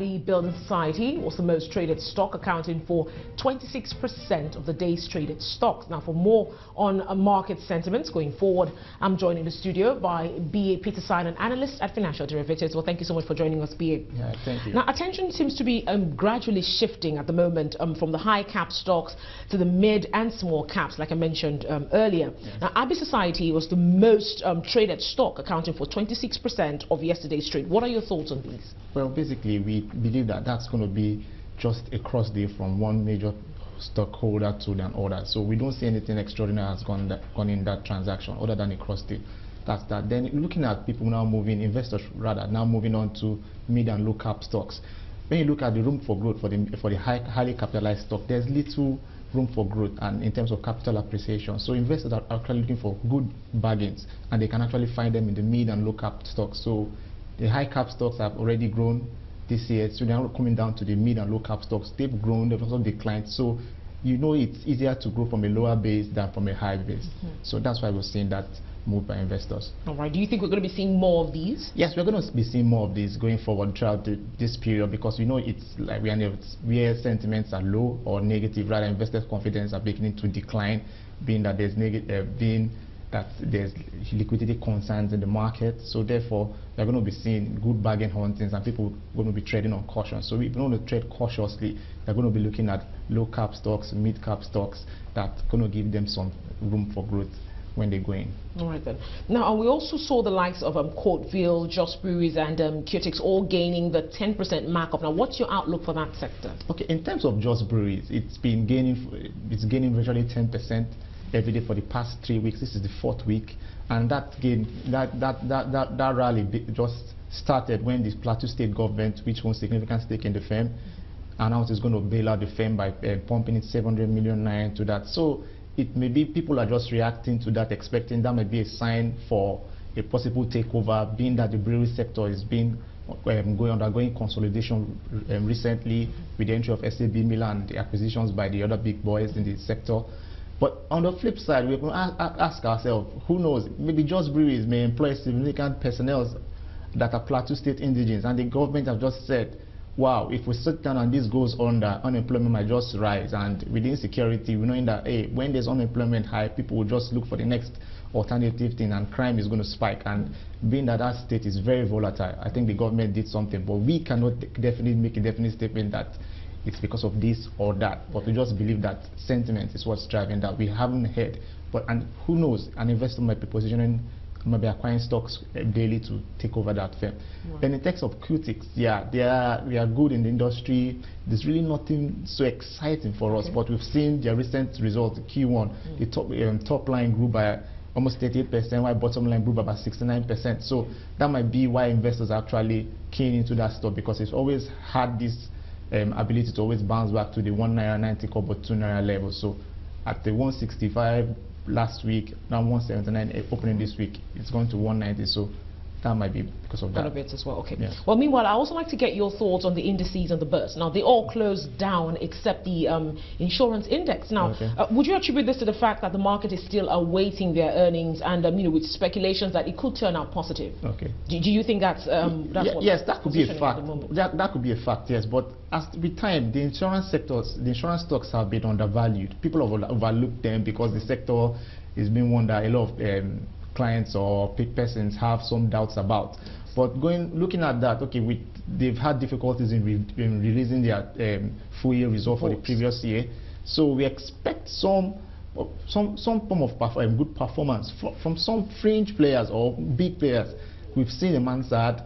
Bie Peterside was the most traded stock, accounting for 26% of the day's traded stocks. Now, for more on market sentiments going forward, I'm joined in the studio by Bie Peterside, an analyst at Financial Derivatives. Well, thank you so much for joining us, Bie. Yeah, thank you. Now, attention seems to be gradually shifting at the moment from the high cap stocks to the mid and small caps, like I mentioned earlier. Yes. Now, Bie Peterside was the most traded stock, accounting for 26% of yesterday's trade. What are your thoughts on these? Well, basically, we believe that that's going to be just a cross day from one major stockholder to another. So we don't see anything extraordinary has gone in that transaction other than a cross day. That's that. Then looking at people now moving, investors rather, now moving on to mid and low cap stocks. When you look at the room for growth for the highly capitalized stock, there's little room for growth and in terms of capital appreciation. So investors are actually looking for good bargains, and they can actually find them in the mid and low cap stocks. So the high cap stocks have already grown this year, so they're now coming down to the mid and low cap stocks. They've grown, they've also declined. So you know it's easier to grow from a lower base than from a high base. So that's why we're seeing that move by investors. All right. Do you think we're going to be seeing more of these? Yes, we're going to be seeing more of these going forward throughout this period, because you know it's like where sentiments are low or negative, rather investors' confidence are beginning to decline, being that there's there's liquidity concerns in the market. So therefore, we're going to be seeing good bargain huntings, and people are going to be trading on caution. So if we want to trade cautiously, they're going to be looking at low cap stocks, mid cap stocks that's going to give them some room for growth when they go in. All right then. Now, we also saw the likes of Courtville, Just Breweries and Cutix all gaining the 10% markup. Now, what's your outlook for that sector? Okay, in terms of Just Breweries, it's gaining virtually 10% every day for the past 3 weeks. This is the 4th week, and that rally just started when the Plateau State government, which owns significant stake in the firm, announced it's going to bail out the firm by pumping in 700 million naira into that. So it may be people are just reacting to that, expecting that might be a sign for a possible takeover, being that the brewery sector is undergoing consolidation recently with the entry of SAB Milan and the acquisitions by the other big boys in the sector. But on the flip side, we're going to ask ourselves, who knows, maybe Just Breweries may employ significant personnel that are Plateau State indigenes, and the government have just said, wow, if we sit down and this goes under, unemployment might just rise, and with insecurity, we know that, hey, when there's unemployment high, people will just look for the next alternative thing, and crime is going to spike. And being that that state is very volatile, I think the government did something, but we cannot definitely make a definite statement that it's because of this or that, but we just believe that sentiment is what's driving that. We haven't heard, and who knows, an investor might be positioning, might be acquiring stocks daily to take over that firm. Right. Then in terms of Cutix, yeah, we are good in the industry. There's really nothing so exciting for us, but we've seen their recent results. Q1, the top line grew by almost 38%, while bottom line grew by about 69%. So that might be why investors are actually keen into that stock, because it's always had this ability to always bounce back to the 1 naira 90 kobo 2 naira level. So at the 165 last week, now 179 opening this week, it's going to 190. So that might be because of that. A bit as well. Okay. Yeah. Well, meanwhile, I also like to get your thoughts on the indices and the burst. Now, they all closed down except the insurance index. Now, would you attribute this to the fact that the market is still awaiting their earnings, and you know, with speculations that it could turn out positive? Okay. Do you think that's what? Yes, that could be a fact. That could be a fact. Yes, but as with time, the insurance stocks have been undervalued. People have overlooked them because the sector is being one that a lot of clients or persons have some doubts about. But looking at that, okay, they've had difficulties in releasing their full year result for the previous year. So we expect some form of good performance from some fringe players or big players. We've seen the Mansard,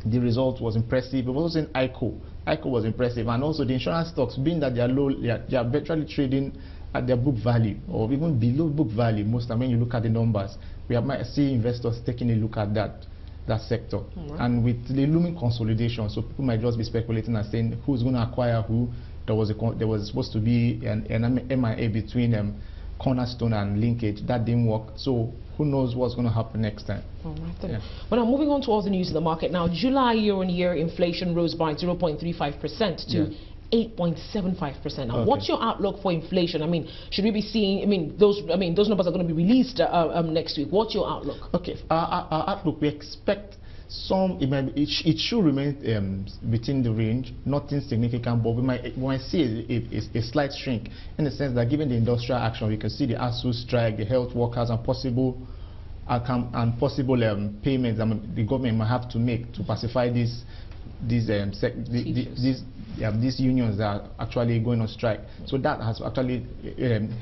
the result was impressive. We've also seen ICO was impressive, and also the insurance stocks, being that they are low, they are virtually trading at their book value or even below book value most time. When you look at the numbers, we might see investors taking a look at that sector. And with the looming consolidation, so people might just be speculating and saying who's going to acquire who. There was supposed to be an MIA between Cornerstone and Linkage. That didn't work. So who knows what's going to happen next time. All right then. Well, now moving on to other news in the market. Now, July year-on-year inflation rose by 0.35% to 8.75%. Now, what's your outlook for inflation? I mean, should we be seeing? Those numbers are going to be released next week. What's your outlook? Okay, our outlook, we expect it should remain within the range, nothing significant, but we might see a slight shrink, in the sense that given the industrial action, we can see the ASU strike, the health workers, and possible payments the government might have to make to pacify these unions that are actually going on strike. So that has actually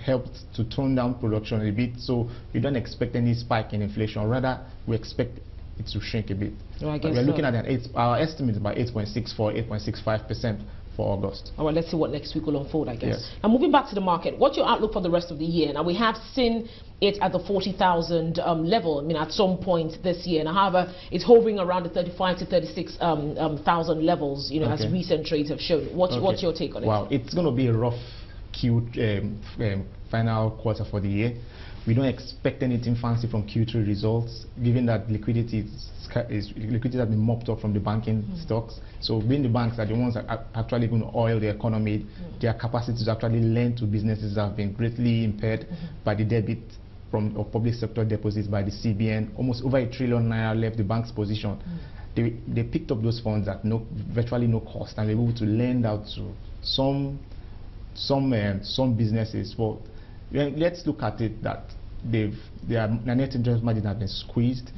helped to tone down production a bit. So we don't expect any spike in inflation. Rather, we expect it to shrink a bit. Well, we're looking at our estimate is about 8.64, 8.65% for August. All right, let's see what next week will unfold, I guess. Yes. Now, moving back to the market, what's your outlook for the rest of the year? Now, we have seen it at the 40,000 level, I mean, at some point this year. Now, however, it's hovering around the 35 to 36,000 levels, as recent trades have shown. What's your take on it? Wow, it's going to be a rough final quarter for the year. We don't expect anything fancy from Q3 results, given that liquidity has been mopped up from the banking stocks. So being the banks are the ones that are actually going to oil the economy, their capacity to actually lend to businesses have been greatly impaired by the debit of public sector deposits by the CBN. Almost over $1 trillion left the bank's position. They picked up those funds at virtually no cost, and they were able to lend out to some businesses. But let's look at it that their net interest margin has been squeezed.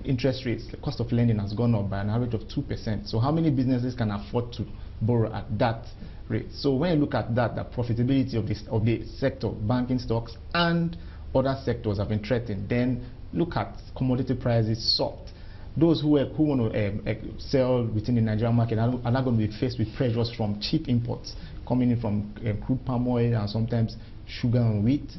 Interest rates, the cost of lending has gone up by an average of 2%. So how many businesses can afford to borrow at that rate? So when you look at that, the profitability of the sector, banking stocks and other sectors have been threatened. Then look at commodity prices soft. Those who want to sell within the Nigerian market are not going to be faced with pressures from cheap imports coming in from crude palm oil and sometimes sugar and wheat.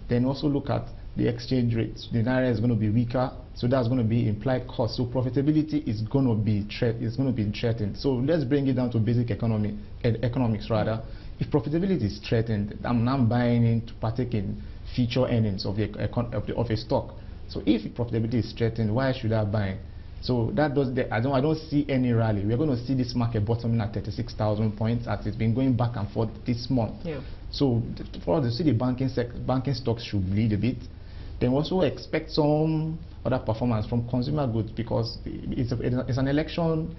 Then also look at the exchange rates. The naira is going to be weaker, so that's going to be implied cost. So profitability is going to be threatened. So let's bring it down to basic economics rather. If profitability is threatened, I'm now buying in to partake in future earnings of a stock. So if profitability is threatened, why should I buy? So that I don't see any rally. We're going to see this market bottoming at 36,000 points as it's been going back and forth this month. Yeah. So for us to see the banking stocks should lead a bit. Then also expect some other performance from consumer goods, because it's an election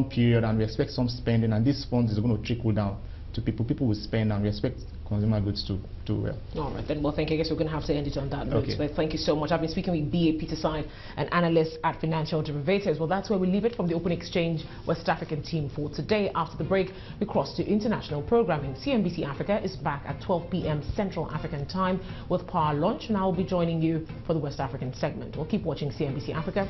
period, and we expect some spending, and this funds is going to trickle down to people. People will spend, and we expect consumer goods to do well. All right, then. Well, thank you. I guess we're going to have to end it on that note. But thank you so much. I've been speaking with Bie Peterside, an analyst at Financial Derivatives. Well, that's where we leave it from the Open Exchange West African team for today. After the break, we cross to international programming. CNBC Africa is back at 12 p.m. Central African Time with Power Lunch, and I will be joining you for the West African segment. We'll keep watching CNBC Africa.